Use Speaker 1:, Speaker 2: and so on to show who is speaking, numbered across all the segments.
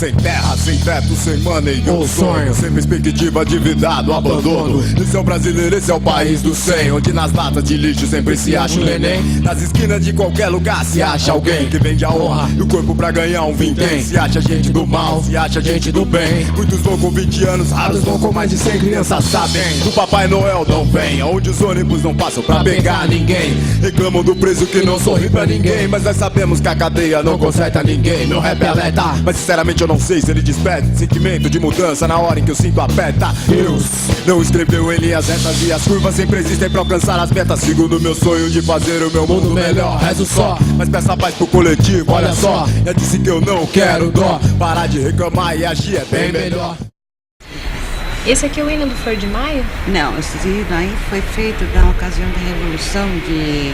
Speaker 1: Sem terra, sem teto, sem money, um sonho. Sem perspectiva de vida, do abandono. Esse é o brasileiro, esse é o país do 100, onde nas latas de lixo sempre se acha um neném. Nas esquinas de qualquer lugar se acha alguém que vende a honra e o corpo pra ganhar um vintém. Se acha gente do mal, se acha gente do bem. Muitos vão com 20 anos, raros vão com mais de 100. Crianças sabem, o Papai Noel não vem, onde os ônibus não passam pra pegar ninguém. Reclamam do preço que não sorri pra ninguém, mas nós sabemos que a cadeia não conserta ninguém. Meu rap é alerta, mas sinceramente eu não sei se ele desperta sentimento de mudança na hora em que eu sinto aperta. Deus não escreveu em linhas retas e as curvas sempre existem pra alcançar as metas. Sigo no meu sonho de fazer o meu mundo melhor, rezo só, mas peça paz pro coletivo, olha só. Já disse que eu não quero dó, parar de reclamar e agir é bem melhor.
Speaker 2: Esse aqui é o hino do Flor de Maio?
Speaker 3: Não, esse hino aí foi feito na ocasião da Revolução de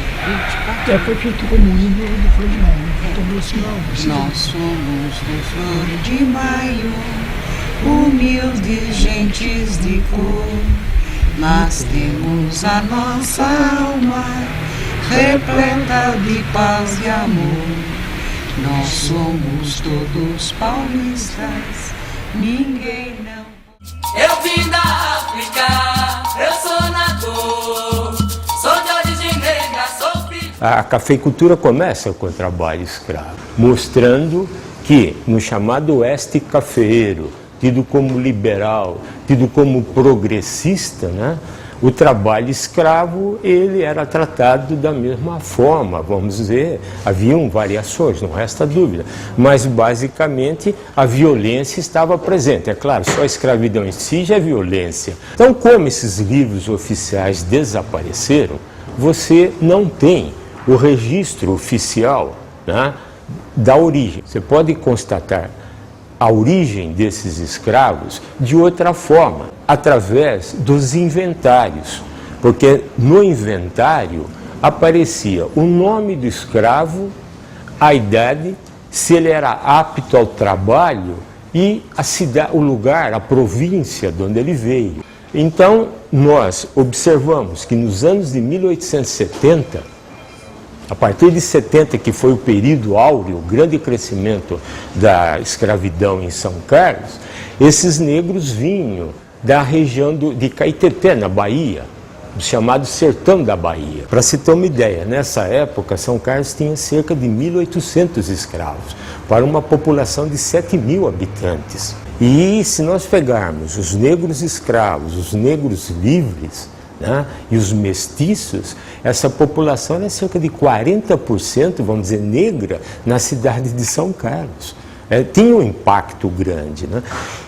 Speaker 3: 24.
Speaker 4: Foi feito como hino do Flor de Maio.
Speaker 3: Nós somos do Flor de Maio, humildes gentes de cor, mas temos a nossa alma repleta de paz e amor. Nós somos todos paulistas, ninguém não.
Speaker 5: Eu vim da África, eu sou nadador, sou de origem negra, sou filho.
Speaker 6: A cafeicultura começa com o trabalho escravo, mostrando que no chamado oeste cafeeiro, tido como liberal, tido como progressista, né, o trabalho escravo ele era tratado da mesma forma, vamos dizer, haviam variações, não resta dúvida, mas basicamente a violência estava presente. É claro, só a escravidão em si já é violência. Então, como esses livros oficiais desapareceram, você não tem o registro oficial, né, da origem. Você pode constatar a origem desses escravos de outra forma, através dos inventários, porque no inventário aparecia o nome do escravo, a idade, se ele era apto ao trabalho e a cidade, o lugar, a província de onde ele veio. Então, nós observamos que nos anos de 1870, a partir de 70, que foi o período áureo, o grande crescimento da escravidão em São Carlos, esses negros vinham da região de Caetepe, na Bahia, do chamado Sertão da Bahia. Para se ter uma ideia, nessa época, São Carlos tinha cerca de 1.800 escravos, para uma população de 7.000 habitantes. E se nós pegarmos os negros escravos, os negros livres, né, e os mestiços, essa população é cerca de 40%, vamos dizer, negra na cidade de São Carlos. Tinha um impacto grande, né?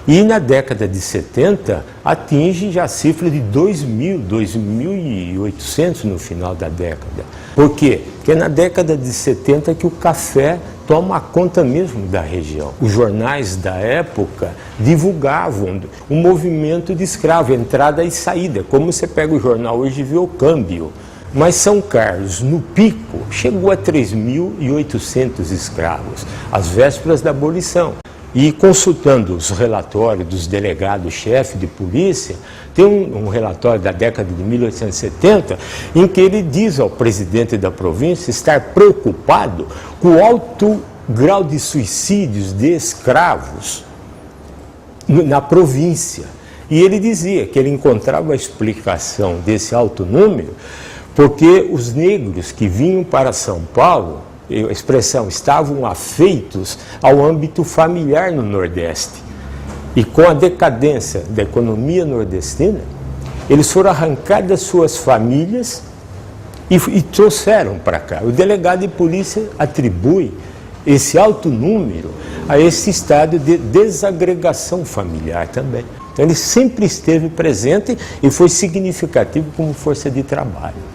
Speaker 6: E na década de 70 atinge já a cifra de 2.800 no final da década. Por quê? Porque é na década de 70 que o café toma conta mesmo da região. Os jornais da época divulgavam o movimento de escravo, entrada e saída, como você pega o jornal hoje e vê o câmbio. Mas São Carlos, no pico, chegou a 3.800 escravos, às vésperas da abolição. E consultando os relatórios dos delegados-chefe de polícia, tem um relatório da década de 1870, em que ele diz ao presidente da província estar preocupado com o alto grau de suicídios de escravos na província. E ele dizia que ele encontrava a explicação desse alto número porque os negros que vinham para São Paulo, a expressão, estavam afeitos ao âmbito familiar no Nordeste. E com a decadência da economia nordestina, eles foram arrancados das suas famílias e trouxeram para cá. O delegado de polícia atribui esse alto número a esse estado de desagregação familiar também. Então ele sempre esteve presente e foi significativo como força de trabalho.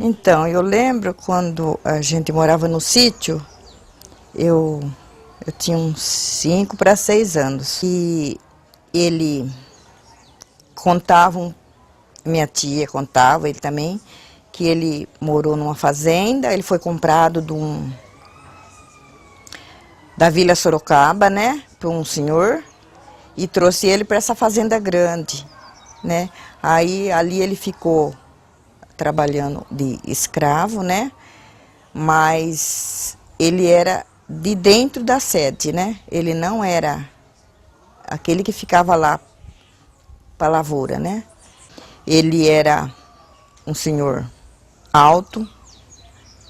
Speaker 7: Então, eu lembro quando a gente morava no sítio, eu tinha uns 5 para 6 anos. E ele contava, minha tia contava, ele também, que ele morou numa fazenda, ele foi comprado da Vila Sorocaba, né, por um senhor, e trouxe ele para essa fazenda grande, né. Aí ali ele ficou trabalhando de escravo, né, mas ele era de dentro da sede, né? Ele não era aquele que ficava lá para a lavoura, né? Ele era um senhor alto,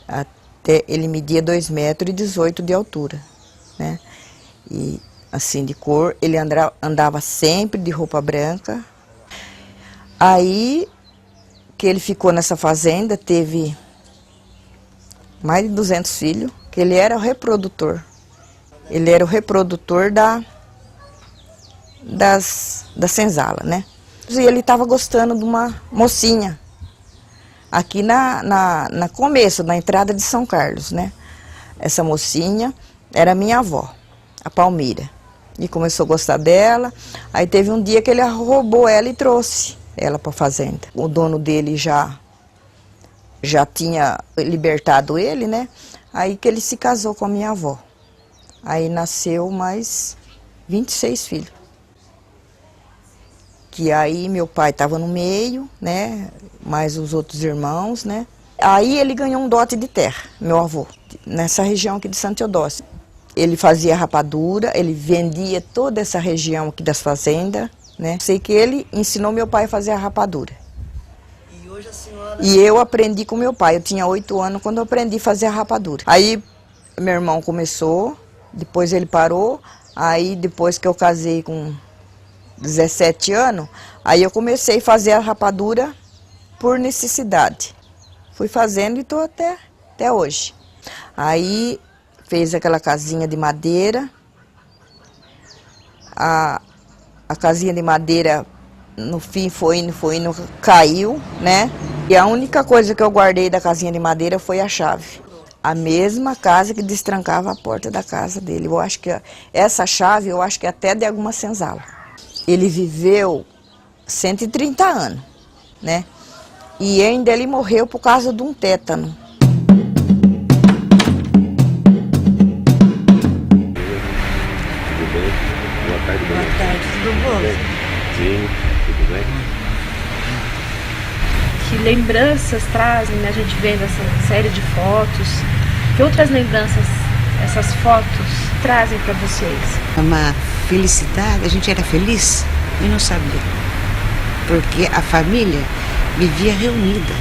Speaker 7: até ele media 2,18 metros de altura, né? E assim, de cor, ele andava sempre de roupa branca. Aí que ele ficou nessa fazenda, teve mais de 200 filhos, que ele era o reprodutor. Ele era o reprodutor da senzala, né? E ele estava gostando de uma mocinha, aqui na começo, na entrada de São Carlos, né? Essa mocinha era minha avó, a Palmira. E começou a gostar dela, aí teve um dia que ele roubou ela e trouxe ela para a fazenda. O dono dele já tinha libertado ele, né? Aí que ele se casou com a minha avó. Aí nasceu mais 26 filhos. Que aí meu pai estava no meio, né? Mais os outros irmãos, né? Aí ele ganhou um dote de terra, meu avô, nessa região aqui de Santa Teodósia. Ele fazia rapadura, ele vendia toda essa região aqui das fazendas, né? Sei que ele ensinou meu pai a fazer a rapadura.
Speaker 8: E hoje a senhora...
Speaker 7: E eu aprendi com meu pai, eu tinha 8 anos quando eu aprendi a fazer a rapadura. Aí meu irmão começou, depois ele parou, aí depois que eu casei com 17 anos, aí eu comecei a fazer a rapadura por necessidade. Fui fazendo e estou até hoje. Aí fez aquela casinha de madeira. A casinha de madeira, no fim, foi indo, caiu, né? E a única coisa que eu guardei da casinha de madeira foi a chave. A mesma casa que destrancava a porta da casa dele. Eu acho que essa chave, eu acho que é até de alguma senzala. Ele viveu 130 anos, né? E ainda ele morreu por causa de um tétano.
Speaker 3: Boa tarde, tudo bom?
Speaker 6: Sim, tudo bem?
Speaker 2: Que lembranças trazem, né? A gente vendo essa série de fotos. Que outras lembranças essas fotos trazem para vocês?
Speaker 3: Uma felicidade, a gente era feliz e não sabia. Porque a família vivia reunida.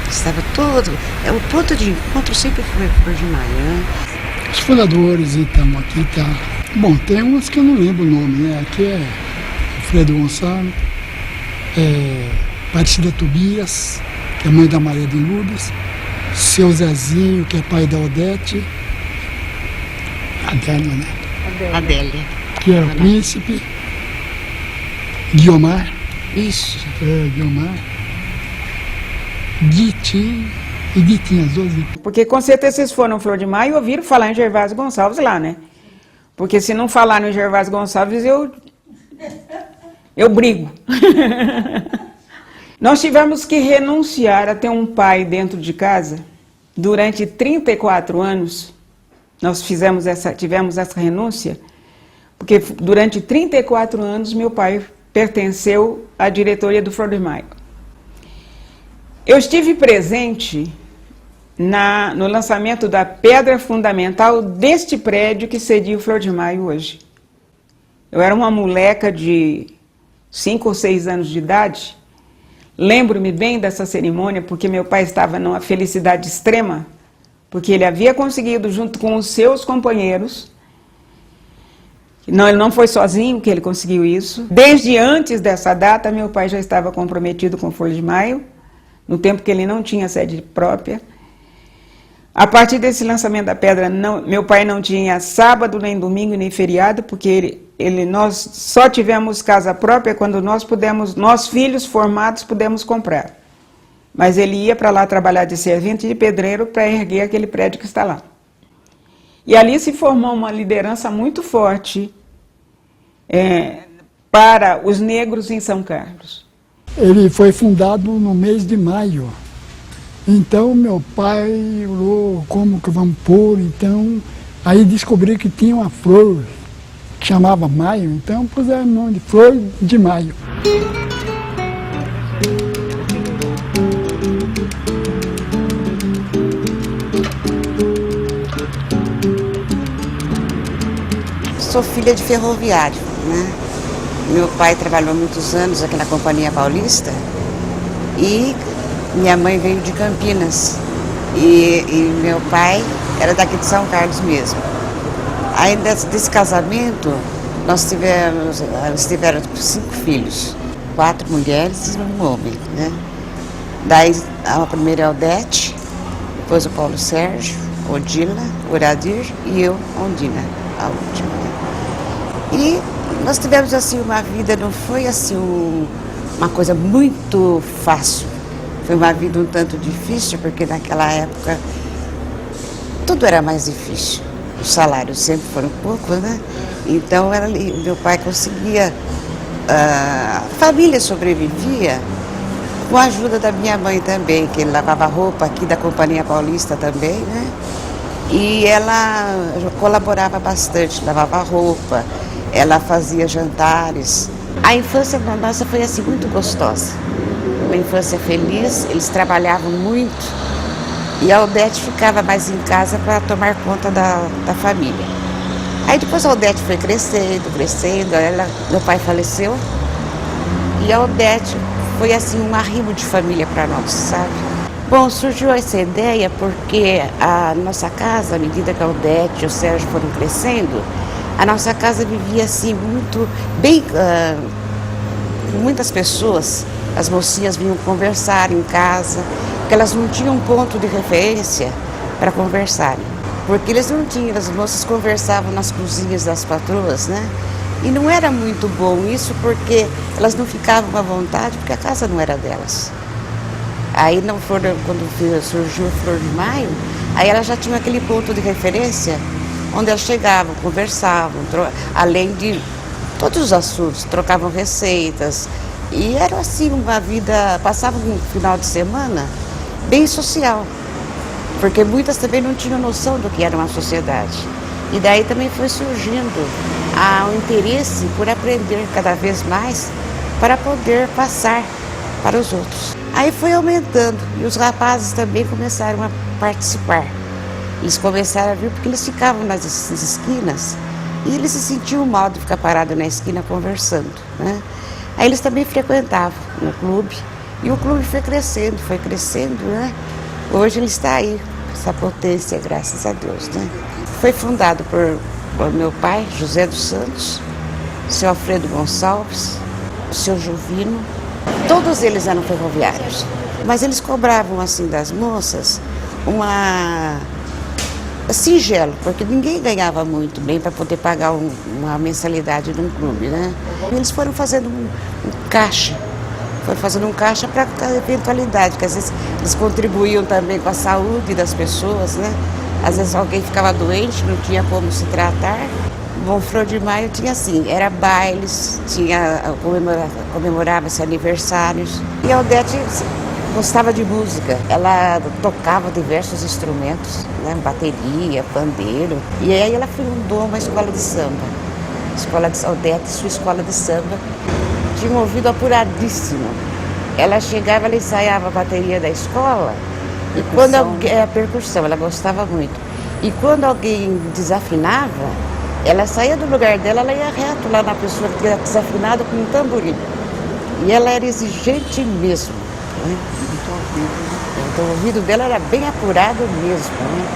Speaker 3: Estava todo... O ponto de encontro sempre foi Flor de Maio, né?
Speaker 4: Os fundadores, então, aqui tá... Bom, tem umas que eu não lembro o nome, né? Aqui é Fredo Gonçalo, Aparecida Tobias, que é mãe da Maria de Lourdes, seu Zezinho, que é pai da Odete, Adélia, né?
Speaker 3: Adélia.
Speaker 4: Que é o príncipe, Guiomar.
Speaker 3: Isso.
Speaker 4: Guiomar. Guitinho e Guitinho, as duas.
Speaker 9: Porque com certeza vocês foram Flor de Maio e ouviram falar em Gervásio Gonçalves lá, né? Porque se não falar no Gervásio Gonçalves, eu brigo. Nós tivemos que renunciar a ter um pai dentro de casa. Durante 34 anos, nós tivemos essa renúncia, porque durante 34 anos meu pai pertenceu à diretoria do Flor de Maio. Eu estive presente no lançamento da pedra fundamental deste prédio que cedia o Flor de Maio hoje. Eu era uma moleca de 5 ou 6 anos de idade. Lembro-me bem dessa cerimônia porque meu pai estava numa felicidade extrema, porque ele havia conseguido, junto com os seus companheiros, não, ele não foi sozinho que ele conseguiu isso. Desde antes dessa data, meu pai já estava comprometido com o Flor de Maio, no tempo que ele não tinha sede própria. A partir desse lançamento da pedra, meu pai não tinha sábado, nem domingo, nem feriado, porque nós só tivemos casa própria quando nós filhos formados, pudemos comprar. Mas ele ia para lá trabalhar de servente e de pedreiro para erguer aquele prédio que está lá. E ali se formou uma liderança muito forte para os negros em São Carlos.
Speaker 4: Ele foi fundado no mês de maio. Então meu pai falou, como que vamos pôr? Então, aí descobri que tinha uma flor que chamava Maio, então puseram o nome de Flor de Maio.
Speaker 3: sou filha de ferroviário, né? Meu pai trabalhou muitos anos aqui na Companhia Paulista e minha mãe veio de Campinas. E meu pai era daqui de São Carlos mesmo. Aí desse casamento, eles tiveram 5 filhos, 4 mulheres e um homem, né? Daí a primeira é Odete, depois o Paulo Sérgio, Odila, Uradir e eu, Ondina, a última. E nós tivemos assim uma vida, não foi assim uma coisa muito fácil. Foi uma vida um tanto difícil, porque naquela época tudo era mais difícil. Os salários sempre foram poucos, né? Então meu pai conseguia, a família sobrevivia com a ajuda da minha mãe também, que ele lavava roupa aqui da Companhia Paulista também, né? E ela colaborava bastante, lavava roupa, ela fazia jantares. A infância nossa foi assim muito gostosa. Uma infância feliz, eles trabalhavam muito e a Odete ficava mais em casa para tomar conta da família. Aí depois a Odete foi crescendo, meu pai faleceu e a Odete foi assim um arrimo de família para nós, sabe? Bom, surgiu essa ideia porque a nossa casa, à medida que a Odete e o Sérgio foram crescendo, a nossa casa vivia assim muito bem, com muitas pessoas. As mocinhas vinham conversar em casa, porque elas não tinham ponto de referência para conversarem. Porque eles não tinham, as moças conversavam nas cozinhas das patroas, né? E não era muito bom isso, porque elas não ficavam à vontade, porque a casa não era delas. Aí, quando surgiu a Flor de Maio, aí elas já tinham aquele ponto de referência, onde elas chegavam, conversavam, além de todos os assuntos, trocavam receitas. E era assim uma vida, passavam um final de semana bem social, porque muitas também não tinham noção do que era uma sociedade. E daí também foi surgindo o interesse por aprender cada vez mais para poder passar para os outros. Aí foi aumentando e os rapazes também começaram a participar. Eles começaram a vir porque eles ficavam nas esquinas e eles se sentiam mal de ficar parados na esquina conversando, né? Aí eles também frequentavam no clube e o clube foi crescendo, né? Hoje ele está aí, essa potência, graças a Deus, né? Foi fundado por meu pai, José dos Santos, o seu Alfredo Gonçalves, o seu Juvino. Todos eles eram ferroviários, mas eles cobravam assim das moças singelo, porque ninguém ganhava muito bem para poder pagar uma mensalidade de um clube, né? Eles foram fazendo um caixa para cada eventualidade, que às vezes eles contribuíam também com a saúde das pessoas, né? Às vezes alguém ficava doente, não tinha como se tratar. Bom, Flor de Maio tinha assim, era bailes, comemorava-se aniversários. E a Odete gostava de música, ela tocava diversos instrumentos, né? Bateria, pandeiro. E aí ela fundou uma escola de samba. Odete, sua escola de samba, tinha um ouvido apuradíssimo. Ela chegava, ela ensaiava a bateria da escola, e quando a percussão, ela gostava muito. E quando alguém desafinava, ela saía do lugar dela, ela ia reto lá na pessoa que era desafinada com um tamborim. E ela era exigente mesmo, né? Então o ouvido dela era bem apurado mesmo, né?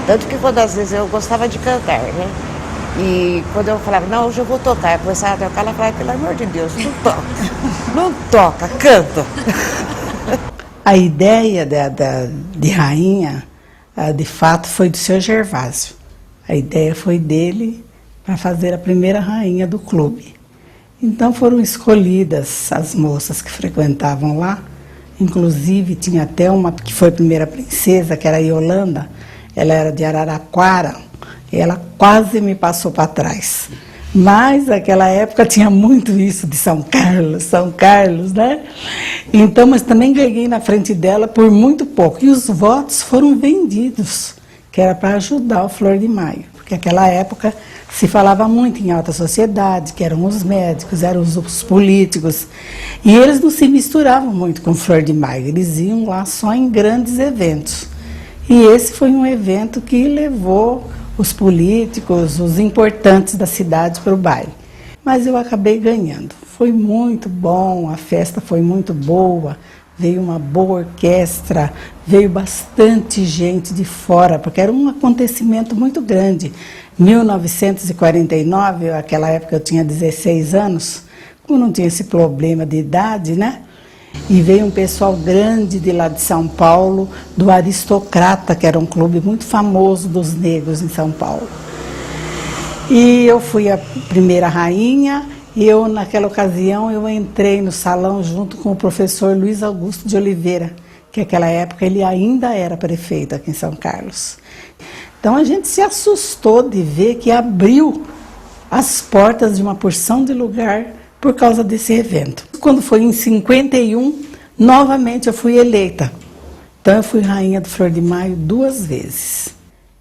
Speaker 3: Tanto que quando às vezes eu gostava de cantar, né? E quando eu falava, não, hoje eu vou tocar, eu começava a tocar, ela falava, pelo amor de Deus, não toca, não toca, canta.
Speaker 10: A ideia de rainha, de fato, foi do seu Gervásio. A ideia foi dele para fazer a primeira rainha do clube. Então foram escolhidas as moças que frequentavam lá, inclusive tinha até uma que foi a primeira princesa, que era a Yolanda, ela era de Araraquara, e ela quase me passou para trás. Mas naquela época tinha muito isso de São Carlos, né? Então, mas também ganhei na frente dela por muito pouco. E os votos foram vendidos, que era para ajudar o Flor de Maio. Porque naquela época se falava muito em alta sociedade, que eram os médicos, eram os políticos. E eles não se misturavam muito com Flor de Maio, eles iam lá só em grandes eventos. E esse foi um evento que levou os políticos, os importantes da cidade para o baile. Mas eu acabei ganhando. Foi muito bom, a festa foi muito boa, veio uma boa orquestra, veio bastante gente de fora, porque era um acontecimento muito grande. 1949, aquela época eu tinha 16 anos, como não tinha esse problema de idade, né? E veio um pessoal grande de lá de São Paulo, do Aristocrata, que era um clube muito famoso dos negros em São Paulo. E eu fui a primeira rainha, e eu, naquela ocasião, eu entrei no salão junto com o professor Luiz Augusto de Oliveira, que naquela época ele ainda era prefeito aqui em São Carlos. Então a gente se assustou de ver que abriu as portas de uma porção de lugar por causa desse evento. Quando foi em 51, novamente eu fui eleita. Então eu fui rainha do Flor de Maio 2 vezes.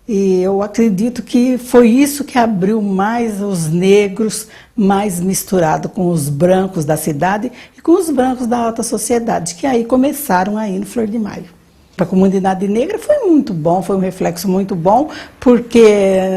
Speaker 10: E eu acredito que foi isso que abriu mais os negros, mais misturado com os brancos da cidade e com os brancos da alta sociedade, que aí começaram aí no Flor de Maio. Para a comunidade negra foi muito bom, foi um reflexo muito bom, porque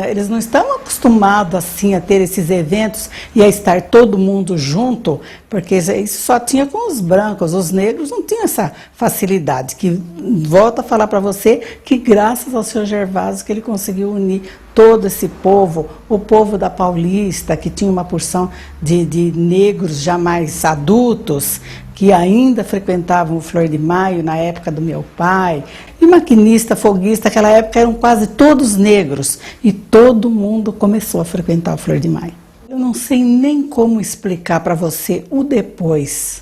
Speaker 10: eles não estão acostumados assim a ter esses eventos e a estar todo mundo junto, porque isso só tinha com os brancos, os negros não tinham essa facilidade, que volto a falar para você que graças ao seu Gervásio que ele conseguiu unir todo esse povo, o povo da Paulista, que tinha uma porção de negros já mais adultos, que ainda frequentavam o Flor de Maio na época do meu pai, e maquinista, foguista, naquela época eram quase todos negros, e todo mundo começou a frequentar o Flor de Maio. Eu não sei nem como explicar para você o depois,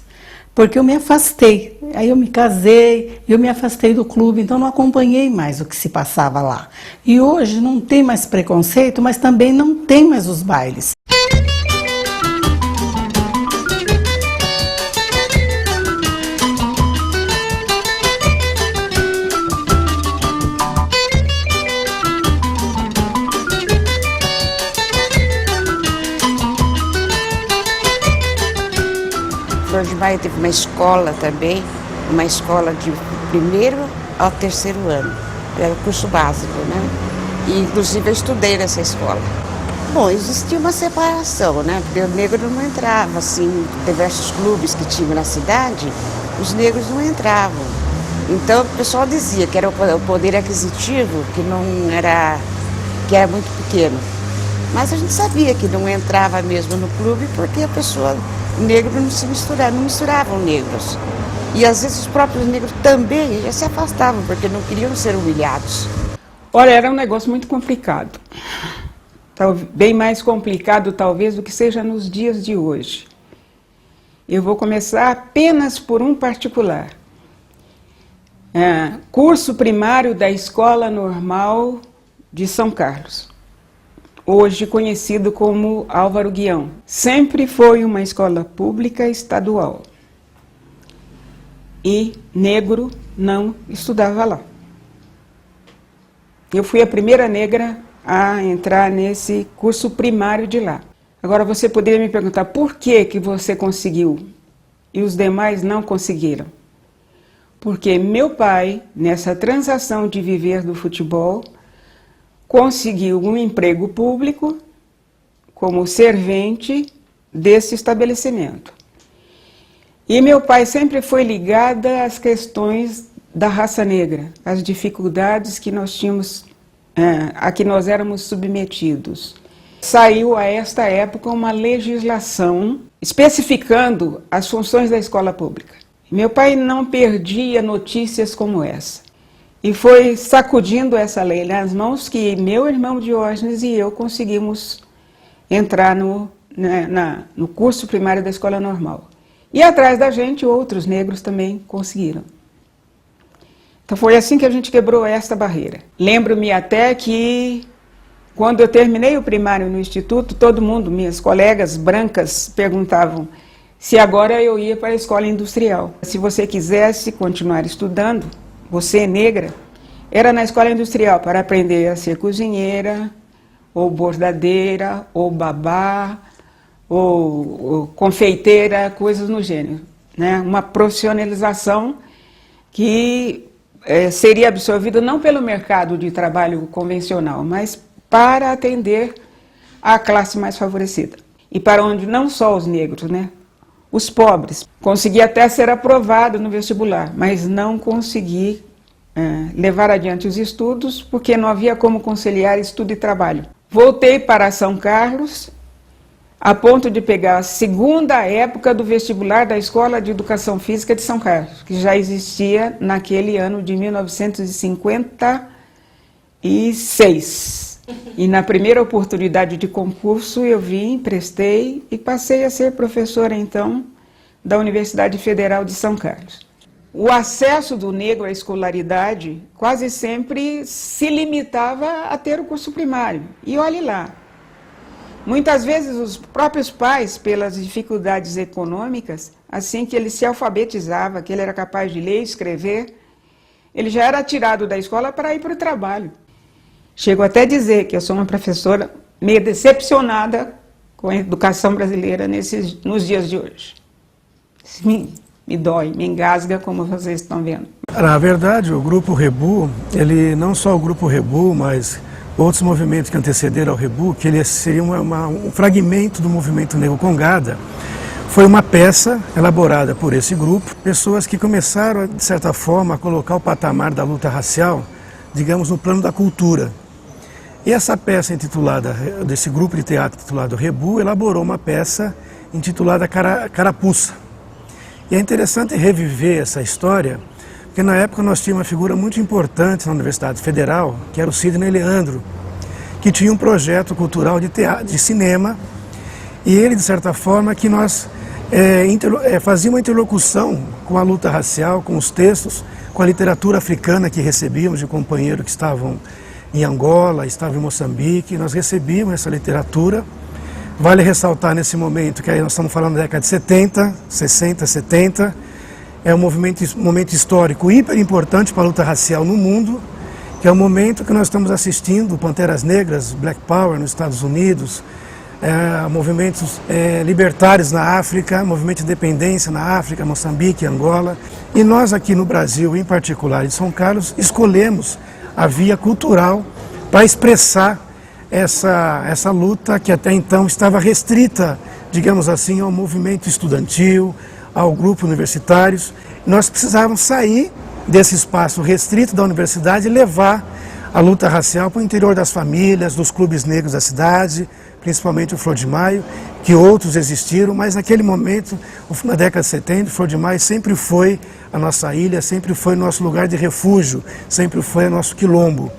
Speaker 10: porque eu me afastei, aí eu me casei, eu me afastei do clube, então não acompanhei mais o que se passava lá. E hoje não tem mais preconceito, mas também não tem mais os bailes.
Speaker 3: Flor de Maio teve uma escola também, uma escola de 1º ao 3º ano. Era o curso básico, né? E inclusive eu estudei nessa escola. Bom, existia uma separação, né? Porque o negro não entrava, assim, diversos clubes que tinham na cidade, os negros não entravam. Então o pessoal dizia que era o poder aquisitivo que era muito pequeno. Mas a gente sabia que não entrava mesmo no clube porque a pessoa negro não misturavam negros. E às vezes os próprios negros também já se afastavam, porque não queriam ser humilhados.
Speaker 9: Olha, era um negócio muito complicado. Bem mais complicado, talvez, do que seja nos dias de hoje. Eu vou começar apenas por um particular. Curso primário da Escola Normal de São Carlos, hoje conhecido como Álvaro Guião. Sempre foi uma escola pública estadual. E negro não estudava lá. Eu fui a primeira negra a entrar nesse curso primário de lá. Agora você poderia me perguntar por que você conseguiu e os demais não conseguiram? Porque meu pai, nessa transação de viver do futebol, conseguiu um emprego público como servente desse estabelecimento. E meu pai sempre foi ligado às questões da raça negra, às dificuldades que nós tínhamos, a que nós éramos submetidos. Saiu a esta época uma legislação especificando as funções da escola pública. Meu pai não perdia notícias como essa. E foi sacudindo essa lei nas mãos que meu irmão Diógenes e eu conseguimos entrar no curso primário da escola normal. E atrás da gente, outros negros também conseguiram. Então foi assim que a gente quebrou esta barreira. Lembro-me até que, quando eu terminei o primário no instituto, todo mundo, minhas colegas brancas, perguntavam se agora eu ia para a escola industrial. Se você quisesse continuar estudando, você negra, era na escola industrial para aprender a ser cozinheira, ou bordadeira, ou babá, ou confeiteira, coisas no gênero, né? Uma profissionalização que seria absorvida não pelo mercado de trabalho convencional, mas para atender a classe mais favorecida. E para onde não só os negros, né? Os pobres. Consegui até ser aprovado no vestibular, mas não consegui levar adiante os estudos, porque não havia como conciliar estudo e trabalho. Voltei para São Carlos, a ponto de pegar a segunda época do vestibular da Escola de Educação Física de São Carlos, que já existia naquele ano de 1956. E na primeira oportunidade de concurso eu vim, prestei e passei a ser professora, então, da Universidade Federal de São Carlos. O acesso do negro à escolaridade quase sempre se limitava a ter o curso primário. E olhe lá, muitas vezes os próprios pais, pelas dificuldades econômicas, assim que ele se alfabetizava, que ele era capaz de ler e escrever, ele já era tirado da escola para ir para o trabalho. Chego até a dizer que eu sou uma professora meio decepcionada com a educação brasileira nos dias de hoje. Isso me dói, me engasga, como vocês estão vendo.
Speaker 11: Na verdade, o Grupo Rebu, ele não só o Grupo Rebu, mas outros movimentos que antecederam ao Rebu, que ele seria um fragmento do movimento negro Congada, foi uma peça elaborada por esse grupo, pessoas que começaram, de certa forma, a colocar o patamar da luta racial, digamos, no plano da cultura. E essa peça intitulada, desse grupo de teatro intitulado Rebu, elaborou uma peça intitulada Carapuça. E é interessante reviver essa história, porque na época nós tínhamos uma figura muito importante na Universidade Federal, que era o Sidney Leandro, que tinha um projeto cultural de teatro, de cinema, e ele, de certa forma, que nós fazíamos uma interlocução com a luta racial, com os textos, com a literatura africana que recebíamos de companheiros que estavam em Angola, estavam em Moçambique, nós recebíamos essa literatura. Vale ressaltar nesse momento que aí nós estamos falando da década de 70, 60, 70, é um momento histórico hiper importante para a luta racial no mundo, que é o momento que nós estamos assistindo Panteras Negras, Black Power nos Estados Unidos, movimentos libertários na África, movimento de independência na África, Moçambique, Angola. E nós aqui no Brasil, em particular em São Carlos, escolhemos a via cultural para expressar essa luta que até então estava restrita, digamos assim, ao movimento estudantil, ao grupo universitários. Nós precisávamos sair desse espaço restrito da universidade e levar a luta racial para o interior das famílias, dos clubes negros da cidade, principalmente o Flor de Maio, que outros existiram, mas naquele momento, na década de 70, o Flor de Maio sempre foi a nossa ilha, sempre foi nosso lugar de refúgio, sempre foi o nosso quilombo.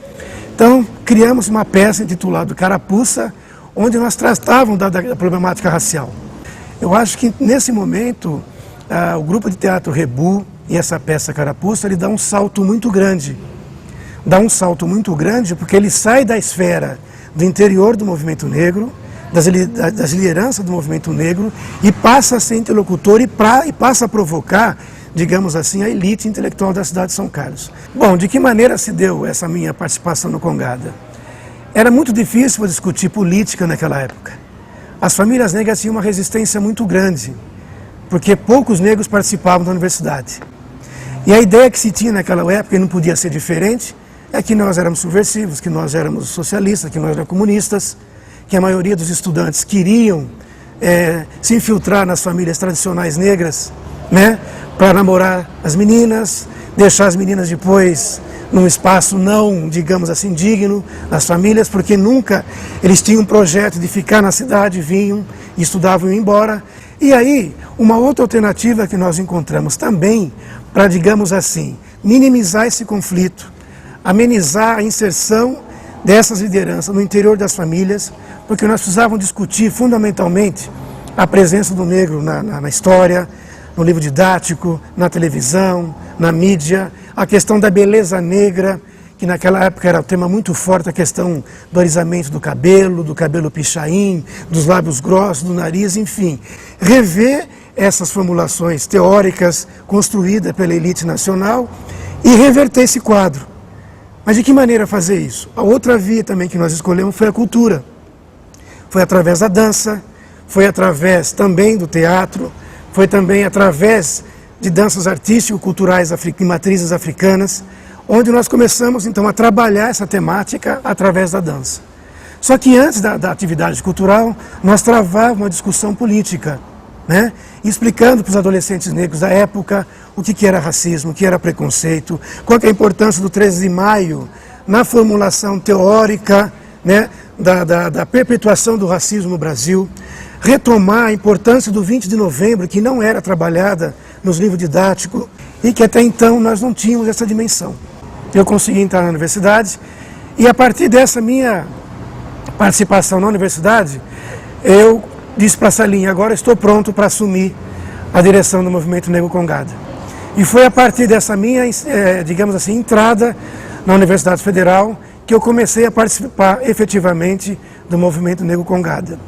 Speaker 11: Então, criamos uma peça intitulada Carapuça, onde nós tratávamos da problemática racial. Eu acho que, nesse momento, o grupo de teatro Rebu e essa peça Carapuça, ele dá um salto muito grande. Dá um salto muito grande porque ele sai da esfera do interior do movimento negro, das lideranças do movimento negro, e passa a ser interlocutor e passa a provocar, digamos assim, a elite intelectual da cidade de São Carlos. Bom, de que maneira se deu essa minha participação no Congada? Era muito difícil discutir política naquela época. As famílias negras tinham uma resistência muito grande, porque poucos negros participavam da universidade. E a ideia que se tinha naquela época, e não podia ser diferente, é que nós éramos subversivos, que nós éramos socialistas, que nós éramos comunistas, que a maioria dos estudantes queriam se infiltrar nas famílias tradicionais negras, né, para namorar as meninas, deixar as meninas depois num espaço não, digamos assim, digno nas famílias, porque nunca eles tinham um projeto de ficar na cidade, vinham, estudavam e iam embora. E aí, uma outra alternativa que nós encontramos também para, digamos assim, minimizar esse conflito, amenizar a inserção dessas lideranças no interior das famílias, porque nós precisávamos discutir fundamentalmente a presença do negro na história, no livro didático, na televisão, na mídia, a questão da beleza negra, que naquela época era um tema muito forte, a questão do alisamento do cabelo pichain, dos lábios grossos, do nariz, enfim. Rever essas formulações teóricas construídas pela elite nacional e reverter esse quadro. Mas de que maneira fazer isso? A outra via também que nós escolhemos foi a cultura. Foi através da dança, foi através também do teatro, foi também através de danças artístico-culturais de matrizes africanas, onde nós começamos então a trabalhar essa temática através da dança. Só que antes da atividade cultural, nós travávamos uma discussão política, né? Explicando para os adolescentes negros da época o que era racismo, o que era preconceito, qual que é a importância do 13 de maio na formulação teórica, né, da perpetuação do racismo no Brasil, retomar a importância do 20 de novembro, que não era trabalhada nos livros didáticos e que até então nós não tínhamos essa dimensão. Eu consegui entrar na universidade e a partir dessa minha participação na universidade, eu disse para a Salinha, agora estou pronto para assumir a direção do Movimento Negro Congada. E foi a partir dessa minha, digamos assim, entrada na Universidade Federal que eu comecei a participar efetivamente do Movimento Negro Congada.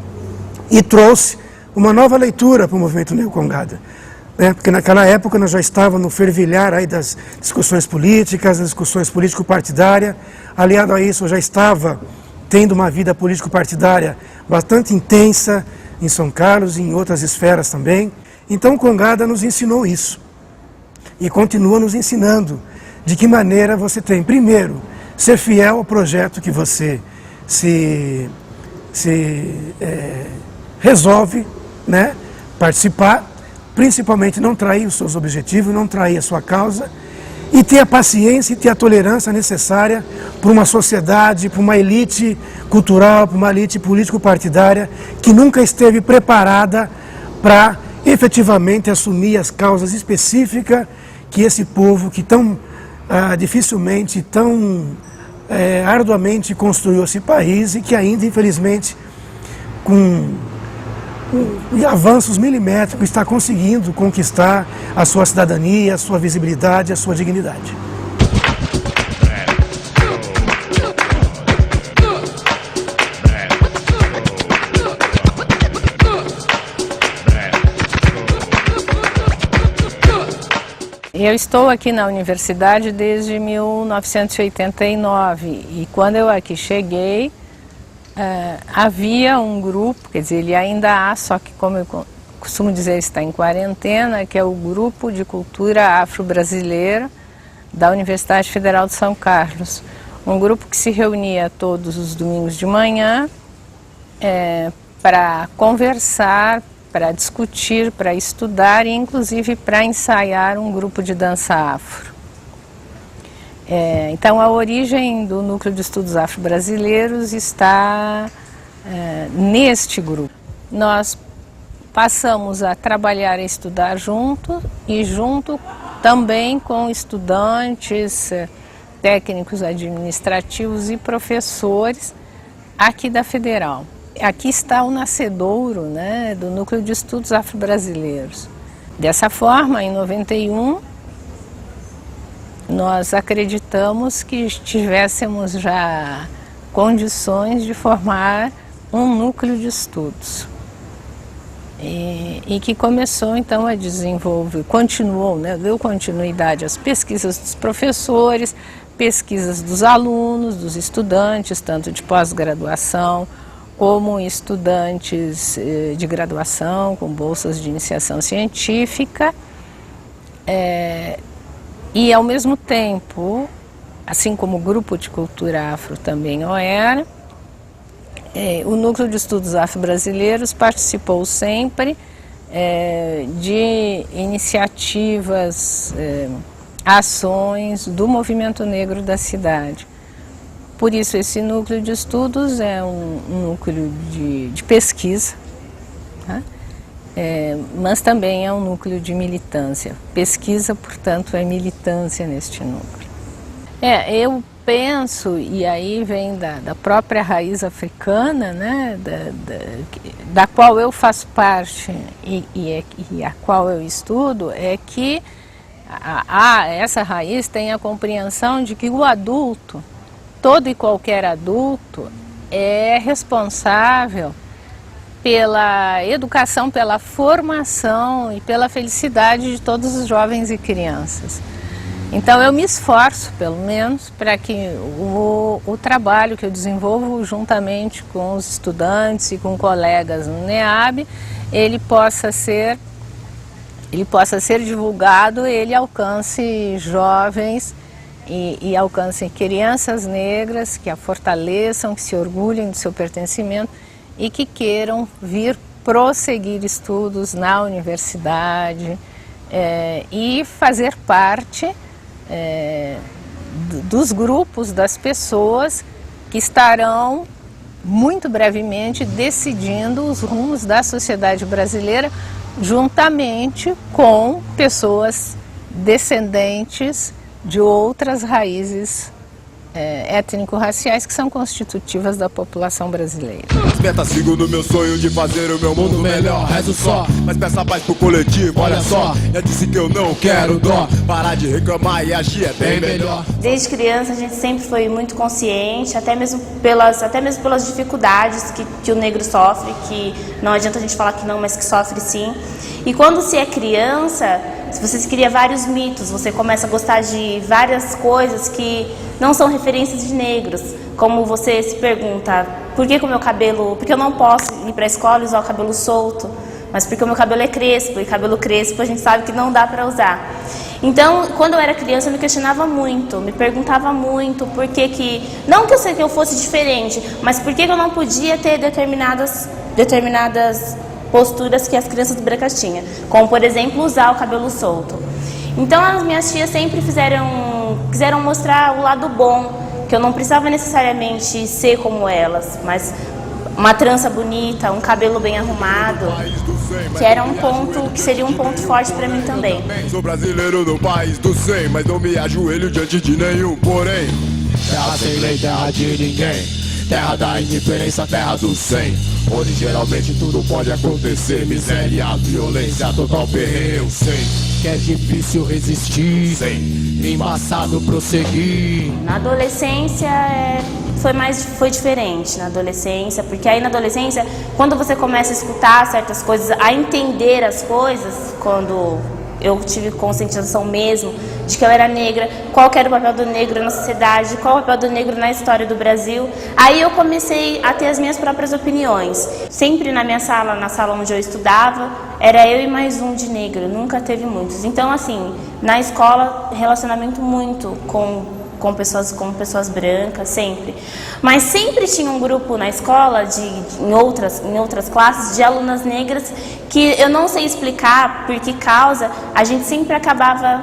Speaker 11: E trouxe uma nova leitura para o Movimento Negro Congada. Né? Porque naquela época nós já estávamos no fervilhar aí das discussões políticas, das discussões político-partidárias. Aliado a isso, eu já estava tendo uma vida político-partidária bastante intensa em São Carlos e em outras esferas também. Então, o Congada nos ensinou isso. E continua nos ensinando de que maneira você tem, primeiro, ser fiel ao projeto que você resolve, né, participar, principalmente não trair os seus objetivos, não trair a sua causa, e ter a paciência e ter a tolerância necessária para uma sociedade, para uma elite cultural, para uma elite político-partidária que nunca esteve preparada para efetivamente assumir as causas específicas que esse povo que tão dificilmente, tão arduamente construiu esse país e que ainda, infelizmente, com avanços milimétricos, está conseguindo conquistar a sua cidadania, a sua visibilidade, a sua dignidade.
Speaker 12: Eu estou aqui na universidade desde 1989 e quando eu aqui cheguei, havia um grupo, quer dizer, ele ainda há, só que como eu costumo dizer, está em quarentena, que é o Grupo de Cultura Afro-Brasileira da Universidade Federal de São Carlos. Um grupo que se reunia todos os domingos de manhã para conversar, para discutir, para estudar e inclusive para ensaiar um grupo de dança afro. Então a origem do Núcleo de Estudos Afro-Brasileiros está neste grupo. Nós passamos a trabalhar e estudar junto e junto também com estudantes, técnicos administrativos e professores aqui da Federal. Aqui está o nascedouro, né, do Núcleo de Estudos Afro-Brasileiros. Dessa forma, em 91, nós acreditamos que tivéssemos já condições de formar um núcleo de estudos. E que começou então a desenvolver, continuou, né, deu continuidade às pesquisas dos professores, pesquisas dos alunos, dos estudantes, tanto de pós-graduação, como estudantes de graduação, com bolsas de iniciação científica, e ao mesmo tempo, assim como o Grupo de Cultura Afro também o era, o Núcleo de Estudos Afro-Brasileiros participou sempre de iniciativas, ações do movimento negro da cidade. Por isso, esse núcleo de estudos é um núcleo de pesquisa, né? Mas também é um núcleo de militância. Pesquisa, portanto, é militância neste núcleo. Eu penso, e aí vem da própria raiz africana, né? da qual eu faço parte e a qual eu estudo, é que essa raiz tem a compreensão de que o adulto, todo e qualquer adulto, é responsável pela educação, pela formação e pela felicidade de todos os jovens e crianças. Então eu me esforço, pelo menos, para que o trabalho que eu desenvolvo juntamente com os estudantes e com colegas no NEAB, ele possa ser divulgado, ele alcance jovens e alcancem crianças negras, que a fortaleçam, que se orgulhem do seu pertencimento e que queiram vir prosseguir estudos na universidade e fazer parte dos grupos das pessoas que estarão muito brevemente decidindo os rumos da sociedade brasileira, juntamente com pessoas descendentes de outras raízes étnico-raciais que são constitutivas da população brasileira.
Speaker 1: As metas sigo no meu sonho de fazer o meu mundo melhor. Rezo só, mas peça paz pro coletivo, olha só. Já disse que eu não quero dó, parar de reclamar e agir é bem melhor.
Speaker 13: Desde criança a gente sempre foi muito consciente, até mesmo pelas dificuldades que o negro sofre, que não adianta a gente falar que não, mas que sofre sim. E quando se é criança, você se cria vários mitos, você começa a gostar de várias coisas que não são referências de negros. Como você se pergunta, por que o meu cabelo, porque eu não posso ir para a escola e usar o cabelo solto, mas porque o meu cabelo é crespo, e cabelo crespo a gente sabe que não dá para usar. Então, quando eu era criança, eu me questionava muito, me perguntava muito por que não que eu fosse diferente, mas por que eu não podia ter determinadas posturas que as crianças brancas tinham, como, por exemplo, usar o cabelo solto. Então, as minhas tias sempre quiseram mostrar o lado bom, que eu não precisava necessariamente ser como elas, mas uma trança bonita, um cabelo bem arrumado, que seria um ponto forte para mim também.
Speaker 1: Sou brasileiro no país do 100, mas não me ajoelho diante de nenhum porém. Terra sem lei, terra de ninguém, terra da indiferença, terra do 100, onde geralmente tudo pode acontecer. Miséria, violência, total perreio, sei que é difícil resistir, sei, embaçado prosseguir.
Speaker 13: Na adolescência foi diferente na adolescência, porque aí na adolescência, quando você começa a escutar certas coisas, a entender as coisas, quando eu tive conscientização mesmo de que eu era negra, qual que era o papel do negro na sociedade, qual o papel do negro na história do Brasil. Aí eu comecei a ter as minhas próprias opiniões. Sempre na minha sala, na sala onde eu estudava, era eu e mais um de negro, nunca teve muitos. Então, assim, na escola, relacionamento muito com pessoas brancas, sempre. Mas sempre tinha um grupo na escola, em outras classes, de alunas negras, que eu não sei explicar por que causa, a gente sempre acabava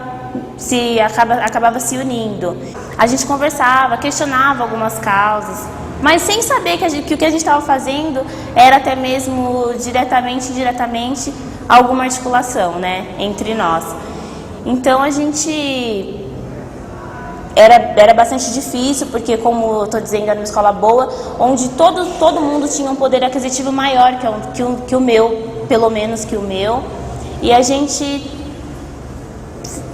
Speaker 13: se unindo. A gente conversava, questionava algumas causas, mas sem saber que o que a gente estava fazendo era até mesmo diretamente alguma articulação, né, entre nós. Então a gente era bastante difícil, porque, como eu estou dizendo, era uma escola boa, onde todo mundo tinha um poder aquisitivo maior que o meu, pelo menos que o meu, e a gente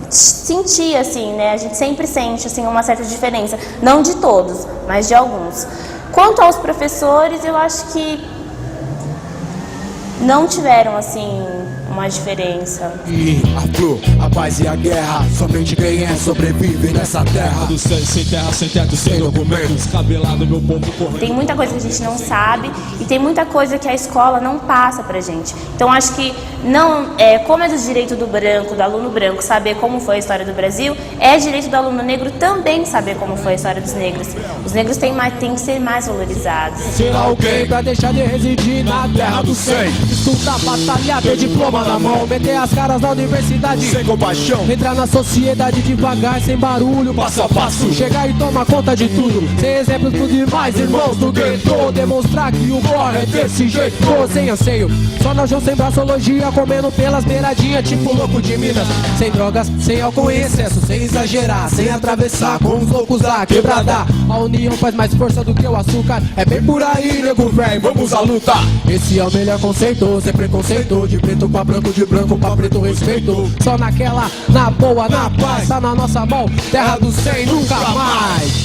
Speaker 13: sentia, assim, né, a gente sempre sente, assim, uma certa diferença, não de todos, mas de alguns. Quanto aos professores, eu acho que não tiveram, assim, uma diferença.
Speaker 1: E a flor, a paz e a guerra, somente quem sobrevive nessa terra. Do céu, sem terra, sem teto, sem documentos, cabelado meu povo correndo.
Speaker 13: Tem muita coisa que a gente não sabe e tem muita coisa que a escola não passa pra gente. Então acho que como é do direito do branco, do aluno branco, saber como foi a história do Brasil, é direito do aluno negro também saber como foi a história dos negros. Os negros têm que ser mais valorizados.
Speaker 1: Ser alguém pra deixar de residir na terra do 100. Estudar, batalhar, ter diploma na mão, meter as caras na universidade sem compaixão, entrar na sociedade devagar, sem barulho, passo a passo, chegar e tomar conta de tudo, ser exemplo pros demais irmãos do gueto, demonstrar que o corre é desse jeito, sem anseio, só na João, sem braçologia, comendo pelas beiradinhas, tipo louco de Minas, sem drogas, sem álcool em excesso, sem exagerar, sem atravessar com os loucos da quebrada. A união faz mais força do que o açúcar, é bem por aí, nego véi, vamos à luta. Esse é o melhor conceito, sem preconceito, de preto pra branco, de branco pra preto, respeito. Só naquela, na boa, na paz, tá na nossa mão, terra do 100, nunca mais.